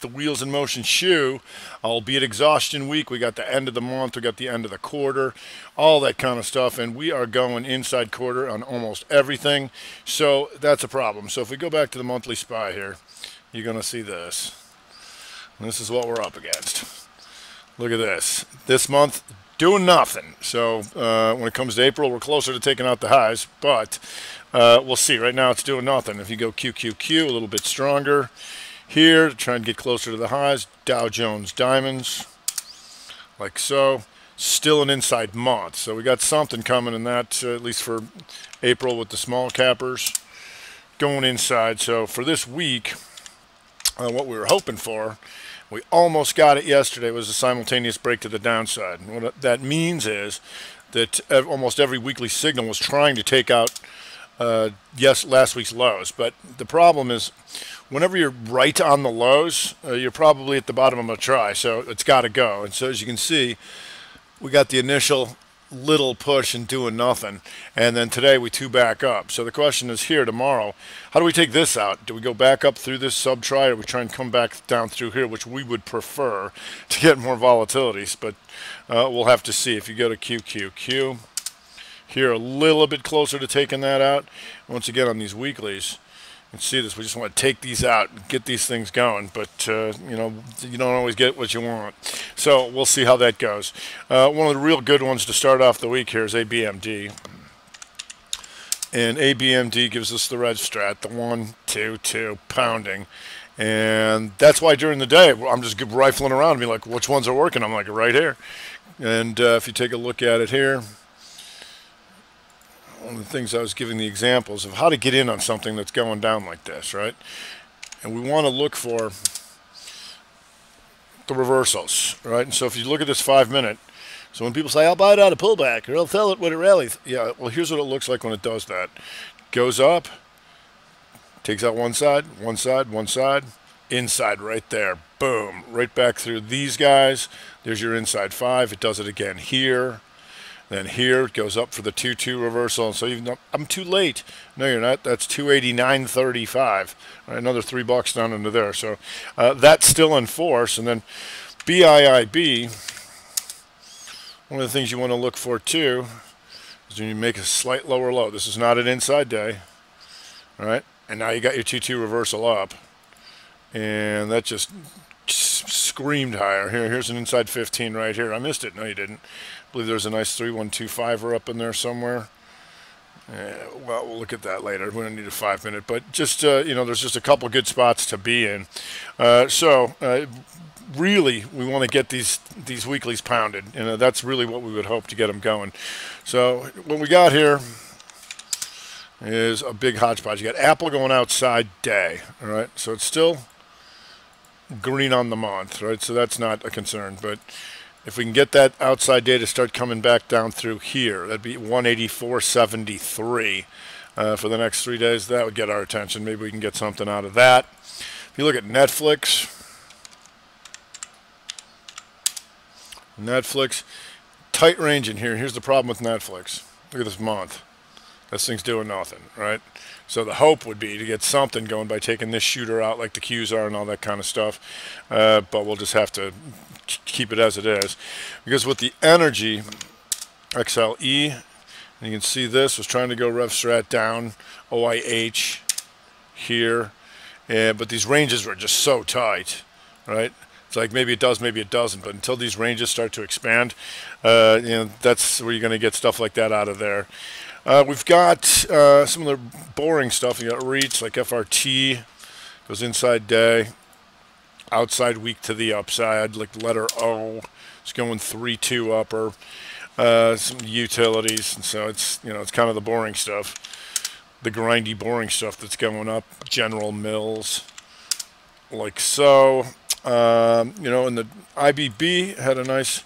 the wheels in motion shoe, albeit exhaustion week. We got the end of the month, we got the end of the quarter, all that kind of stuff, and we are going inside quarter on almost everything. So that's a problem. So if we go back to the monthly SPY here, you're going to see this. This is what we're up against. Look at this. This month, doing nothing. So when it comes to April, we're closer to taking out the highs, but we'll see. Right now, it's doing nothing. If you go QQQ, a little bit stronger here to try and get closer to the highs. Dow Jones Diamonds, like so. Still an inside month. So we got something coming in that, at least for April with the small cappers going inside. So for this week, what we were hoping for, we almost got it yesterday, was a simultaneous break to the downside. And what that means is that almost every weekly signal was trying to take out last week's lows. But the problem is, whenever you're right on the lows, you're probably at the bottom of a try, so it's got to go. And so as you can see, we got the initial little push and doing nothing, and then today we two back up. So the question is here tomorrow, how do we take this out? Do we go back up through this sub try, or we try and come back down through here, which we would prefer to get more volatilities, but we'll have to see. If you go to QQQ here, a little bit closer to taking that out. Once again, on these weeklies, you can see this. We just want to take these out and get these things going, but you don't always get what you want. So we'll see how that goes. One of the real good ones to start off the week here is ABMD. And ABMD gives us the red strat, the 1, 2, 2 pounding. And that's why during the day, I'm just rifling around and be like, which ones are working? I'm like, right here. And if you take a look at it here, one of the things I was giving the examples of how to get in on something that's going down like this, right? And we want to look for the reversals, right? And so if you look at this 5-minute, so when people say, I'll buy it out of pullback, or I'll sell it when it rallies. Yeah, well, here's what it looks like when it does that. Goes up, takes out one side, one side, one side, inside right there. Boom, right back through these guys. There's your inside 5. It does it again here. Then here it goes up for the 2-2 reversal. And so even though I'm too late. No, you're not. That's 289.35. Right, another $3 down into there. So that's still in force. And then BIIB, one of the things you want to look for too is when you make a slight lower low. This is not an inside day. All right. And now you got your 2-2 reversal up. And that just screamed higher. Here's an inside 15 right here. I missed it. No, you didn't. I believe there's a nice 3-1-2-5er up in there somewhere. Well, we'll look at that later. We don't need a 5-minute, but just there's just a couple good spots to be in. Really, we want to get these weeklies pounded. That's really what we would hope to get them going. So what we got here is a big hodgepodge. You got Apple going outside day. All right, so it's still green on the month, right? So that's not a concern, but if we can get that outside day to start coming back down through here, that'd be 184.73 for the next 3 days. That would get our attention. Maybe we can get something out of that. If you look at Netflix, tight range in here. Here's the problem with Netflix. Look at this month. This thing's doing nothing, right? So the hope would be to get something going by taking this shooter out like the Qs are and all that kind of stuff. But we'll just have to keep it as it is. Because with the energy, XLE, and you can see this was trying to go rev strat down, OIH here. But these ranges were just so tight, right? It's like maybe it does, maybe it doesn't. But until these ranges start to expand, that's where you're going to get stuff like that out of there. We've got some of the boring stuff. You got reach like FRT, goes inside day, outside weak to the upside, like letter O. It's going 3-2 upper. Some utilities, and so it's it's kind of the boring stuff, the grindy boring stuff that's going up. General Mills, like so. And the IBB had a nice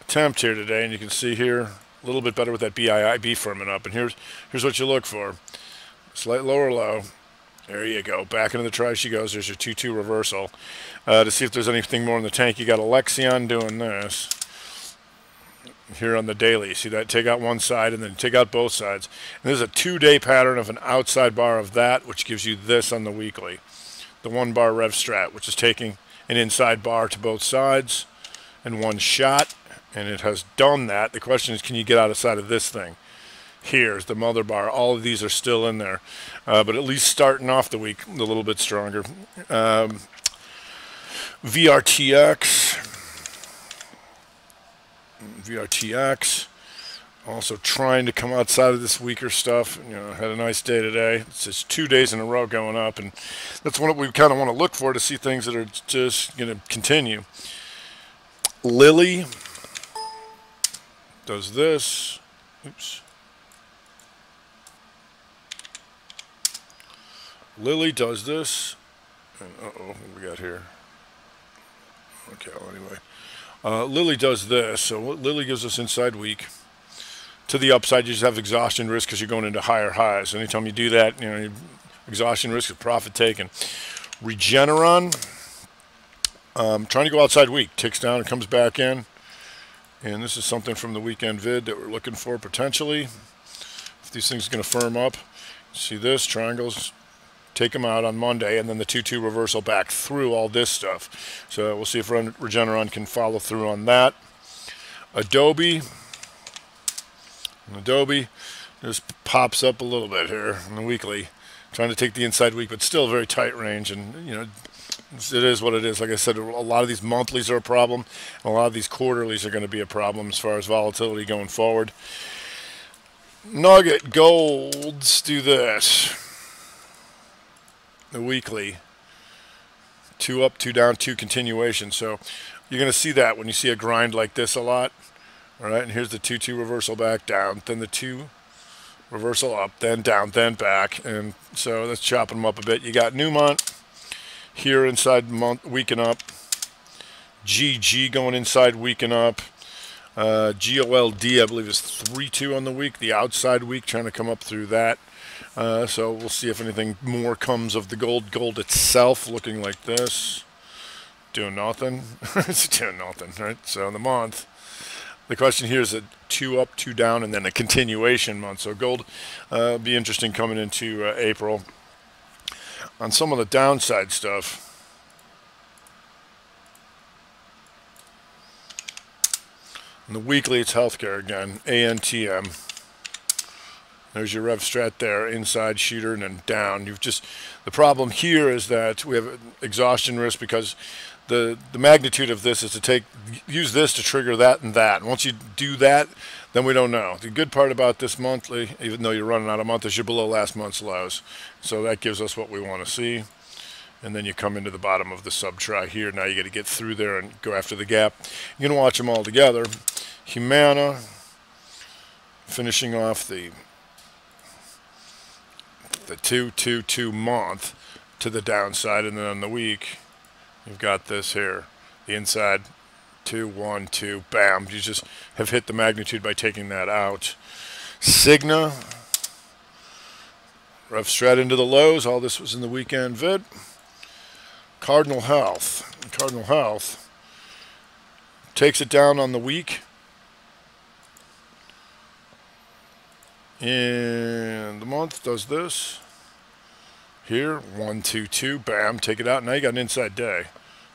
attempt here today, and you can see here a little bit better with that BIIB firming up. And here's what you look for: slight lower low. There you go. Back into the try she goes. There's your 2-2 reversal. To see if there's anything more in the tank, you got Alexion doing this here on the daily. You see that? Take out one side and then take out both sides. And this is a 2-day pattern of an outside bar of that, which gives you this on the weekly. The 1 bar rev strat, which is taking an inside bar to both sides and one shot, and it has done that. The question is, can you get outside of this thing? Here's the mother bar. All of these are still in there, but at least starting off the week a little bit stronger. VRTX, also trying to come outside of this weaker stuff. Had a nice day today. It's just 2 days in a row going up, and that's what we kind of want to look for, to see things that are just going to continue. Lily does this. Oops. Lily does this. And, what we got here? Okay, well, anyway. Lily does this. So Lily gives us inside weak. To the upside, you just have exhaustion risk because you're going into higher highs. Anytime you do that, exhaustion risk is profit taken. Regeneron, trying to go outside weak. Ticks down and comes back in. And this is something from the weekend vid that we're looking for potentially. If these things are going to firm up. See this? Triangles. Take them out on Monday, and then the 2-2 reversal back through all this stuff. So we'll see if Regeneron can follow through on that. Adobe just pops up a little bit here in the weekly, trying to take the inside week, but still a very tight range. And it is what it is. Like I said, a lot of these monthlies are a problem, and a lot of these quarterlies are going to be a problem as far as volatility going forward. Nugget golds do this. The weekly, 2 up, 2 down, 2 continuation. So you're going to see that when you see a grind like this a lot. All right, and here's the 2-2 reversal back down, then the 2 reversal up, then down, then back. And so that's chopping them up a bit. You got Newmont here inside month, weaken up. GG going inside, weaken up. GOLD, I believe, is 3-2 on the week. The outside week, trying to come up through that. So we'll see if anything more comes of the gold. Gold itself looking like this. Doing nothing. It's doing nothing, right? So in the month, the question here is a 2 up, 2 down, and then a continuation month. So gold be interesting coming into April. On some of the downside stuff, in the weekly, it's healthcare again. ANTM. There's your rev strat there, inside shooter and then down. The problem here is that we have exhaustion risk because the magnitude of this is to use this to trigger that and that. And once you do that, then we don't know. The good part about this monthly, even though you're running out of month, is you're below last month's lows. So that gives us what we want to see. And then you come into the bottom of the sub-try here. Now you got to get through there and go after the gap. You're going to watch them all together. Humana, finishing off the 2-2-2 month to the downside, and then on the week you've got this here, the inside 2-1-2, bam, you just have hit the magnitude by taking that out. Cigna, rev strat into the lows. All this was in the weekend vid. Cardinal Health takes it down on the week. And the month does this. Here, 1-2-2, bam, take it out. Now you got an inside day.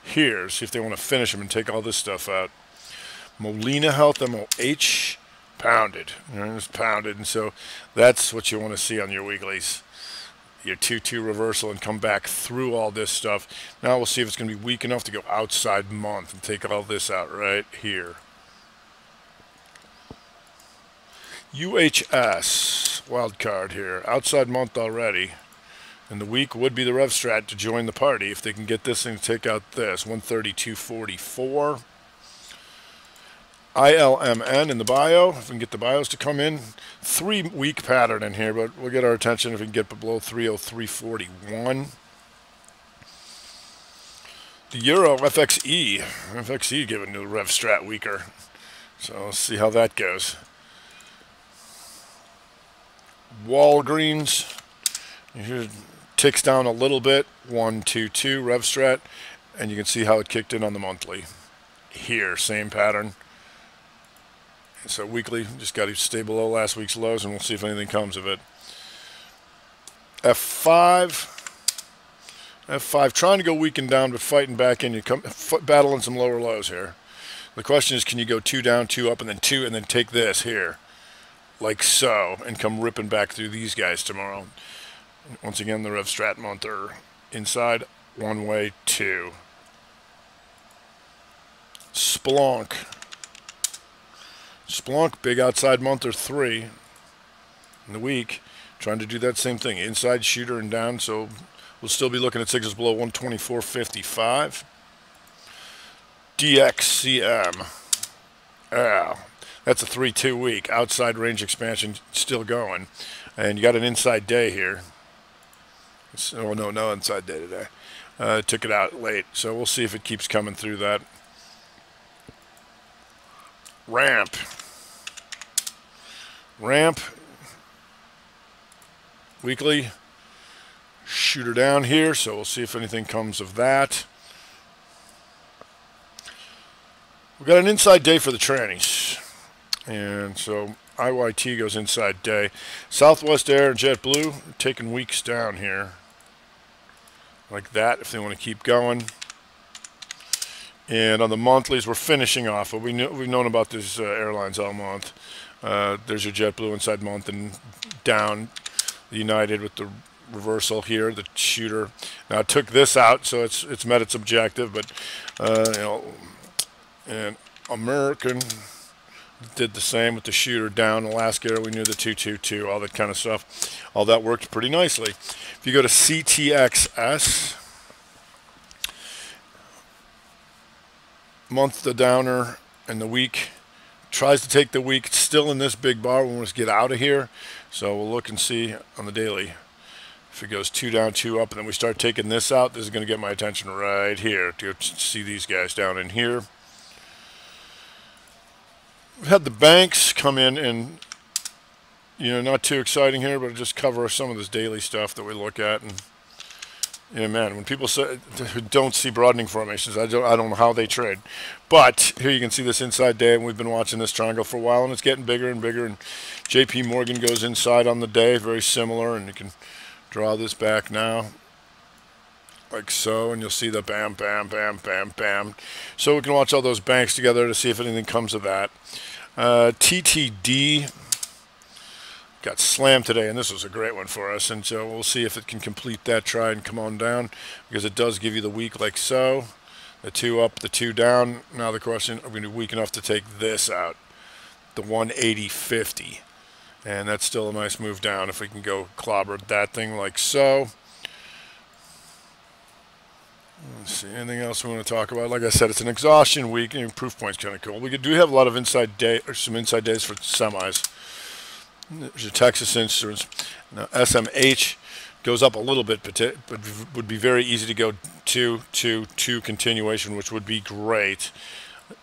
Here, see if they want to finish them and take all this stuff out. Molina Health, MOH, pounded. It's pounded, and so that's what you want to see on your weeklies. Your 2-2 reversal and come back through all this stuff. Now we'll see if it's going to be weak enough to go outside month and take all this out right here. UHS, wild card here, outside month already. And the week would be the rev strat to join the party if they can get this thing to take out this. 132.44. ILMN in the bio. If we can get the bios to come in. 3-week pattern in here, but we'll get our attention if we can get below 303.41. The Euro FXE. FXE giving the rev strat weaker. So let's see how that goes. Walgreens. Here ticks down a little bit. 1-2-2 rev strat. And you can see how it kicked in on the monthly. Here, same pattern. So weekly, just got to stay below last week's lows, and we'll see if anything comes of it. F5, F5, trying to go weak and down, but fighting back in. You come battling some lower lows here. The question is, can you go 2 down, 2 up, and then 2, and then take this here, like so, and come ripping back through these guys tomorrow. Once again, the Rev Strat Monter inside, one way, 2. Splonk. Splonk, big outside Monter 3 in the week. Trying to do that same thing, inside shooter and down, so we'll still be looking at signals below 124.55. DXCM. That's a 3-2 week. Outside range expansion still going. And you got an inside day here. Oh, no inside day today. Took it out late, so we'll see if it keeps coming through that. Ramp. Weekly. Shooter down here, so we'll see if anything comes of that. We've got an inside day for the trannies. And so IYT goes inside day. Southwest Air and JetBlue are taking weeks down here. Like that, if they want to keep going. And on the monthlies, we're finishing off. But we've known about these airlines all month. There's your JetBlue inside month and down. The United with the reversal here, the shooter. Now it took this out, so it's met its objective. But and American did the same with the shooter down. Alaska Air, we knew the 222, all that kind of stuff. All that worked pretty nicely. If you go to CTXS, month the downer and the week tries to take the week. It's still in this big bar. We want to get out of here. So we'll look and see on the daily. If it goes 2 down, 2 up, and then we start taking this out, this is going to get my attention right here to see these guys down in here. We've had the banks come in and, not too exciting here, but just cover some of this daily stuff that we look at. And, man, when people say don't see broadening formations, I don't know how they trade. But here you can see this inside day, and we've been watching this triangle for a while, and it's getting bigger and bigger. And JP Morgan goes inside on the day, very similar, and you can draw this back now. Like so, and you'll see the bam, bam, bam, bam, bam. So we can watch all those banks together to see if anything comes of that. TTD got slammed today, and this was a great one for us. And so we'll see if it can complete that try and come on down, because it does give you the week like so. The 2 up, the 2 down. Now the question, are we going to be weak enough to take this out? The 180.50. And that's still a nice move down if we can go clobber that thing like so. Let's see, anything else we want to talk about? Like I said, it's an exhaustion week, and proof point's kind of cool. We do have a lot of inside day, or some inside days for semis. There's a Texas Instruments. Now SMH goes up a little bit, but would be very easy to go 2 continuation, which would be great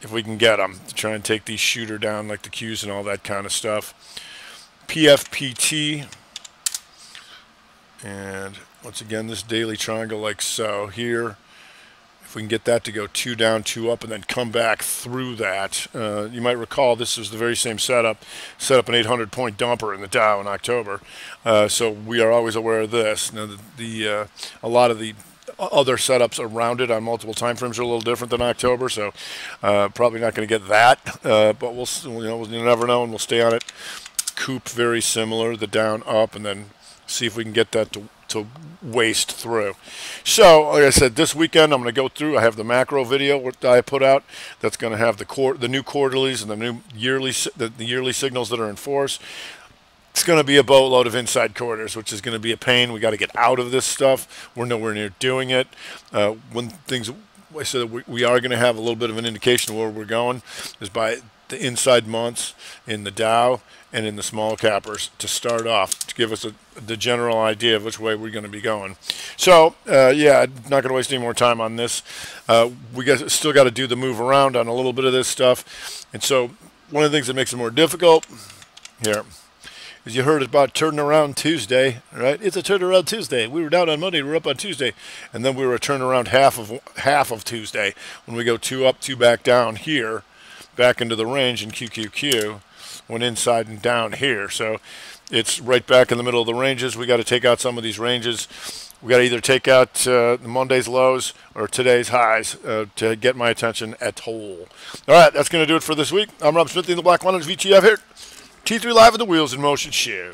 if we can get them to try and take these shooter down like the Qs and all that kind of stuff. PFPT, and once again this daily triangle like so here. If we can get that to go 2 down, 2 up, and then come back through that. You might recall this was the very same setup. Set up an 800-point dumper in the Dow in October. So we are always aware of this. Now, a lot of the other setups around it on multiple time frames are a little different than October, so probably not going to get that. But we'll never know, and we'll stay on it. Coop very similar, the down, up, and then see if we can get that to waste through. So, like I said, this weekend I'm going to go through. I have the macro video that I put out. That's going to have the new quarterlies and the new yearly signals that are in force. It's going to be a boatload of inside quarters, which is going to be a pain. We got to get out of this stuff. We're nowhere near doing it. When things, I said we are going to have a little bit of an indication of where we're going is by the inside months in the Dow and in the small cappers to start off, to give us the general idea of which way we're going to be going. So, yeah, not going to waste any more time on this. We still got to do the move around on a little bit of this stuff. And so one of the things that makes it more difficult here is you heard about turning around Tuesday, right? It's a turnaround Tuesday. We were down on Monday, we're up on Tuesday. And then we were a turnaround half of Tuesday when we go 2 up, 2 back down here, back into the range in QQQ. Went inside and down here, so it's right back in the middle of the ranges. We got to take out some of these ranges. We got to either take out the Monday's lows or today's highs to get my attention at all. All right, that's going to do it for this week. I'm Rob Smith, the Black Quant VTF here. T3 Live with the Wheels in Motion show.